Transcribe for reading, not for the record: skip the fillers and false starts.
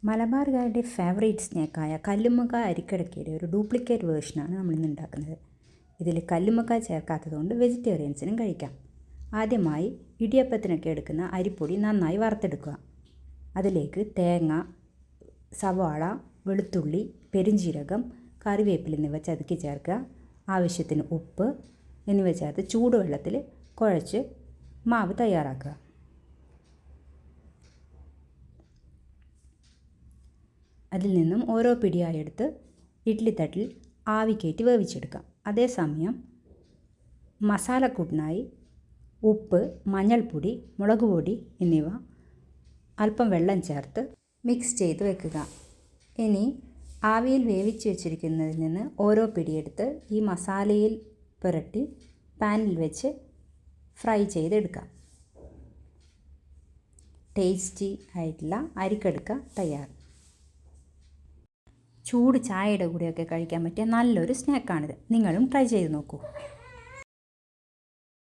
മലബാറുകാരുടെ favourite സ്നാക്കായ കല്ലുമ്മക്കായ അരിക്കടക്കയുടെ ഒരു duplicate വേർഷനാണ് നമ്മളിന്ന് ഉണ്ടാക്കുന്നത്. ഇതിൽ കല്ലുമ്മക്കായ ചേർക്കാത്തതുകൊണ്ട് വെജിറ്റേറിയൻസിനും കഴിക്കാം. ആദ്യമായി ഇടിയപ്പത്തിനൊക്കെ എടുക്കുന്ന അരിപ്പൊടി നന്നായി വറുത്തെടുക്കുക. അതിലേക്ക് തേങ്ങ, സവാള, വെളുത്തുള്ളി, പെരിഞ്ജീരകം, കറിവേപ്പില എന്നിവ ചതുക്കി ചേർക്കുക. ആവശ്യത്തിന് ഉപ്പ് എന്നിവ ചേർത്ത് ചൂടുവെള്ളത്തിൽ കുഴച്ച് മാവ് തയ്യാറാക്കുക. അതിൽ നിന്നും ഓരോ പിടിയായി എടുത്ത് ഇഡ്ഡലിത്തട്ടിൽ ആവി കയറ്റി വേവിച്ചെടുക്കാം. അതേസമയം മസാലക്കൂട്ടിനായി ഉപ്പ്, മഞ്ഞൾപ്പൊടി, മുളക് പൊടി എന്നിവ അല്പം വെള്ളം ചേർത്ത് മിക്സ് ചെയ്ത് വെക്കുക. ഇനി ആവിയിൽ വേവിച്ച് വെച്ചിരിക്കുന്നതിൽ നിന്ന് ഓരോ പിടിയെടുത്ത് ഈ മസാലയിൽ പുരട്ടി പാനിൽ വെച്ച് ഫ്രൈ ചെയ്തെടുക്കാം. ടേസ്റ്റി ആയിട്ടുള്ള അരിക്കടുക്ക തയ്യാർ. ചൂട് ചായയുടെ കൂടെയൊക്കെ കഴിക്കാൻ പറ്റിയ നല്ലൊരു സ്നാക്കാണിത്. നിങ്ങളും ട്രൈ ചെയ്ത് നോക്കൂ.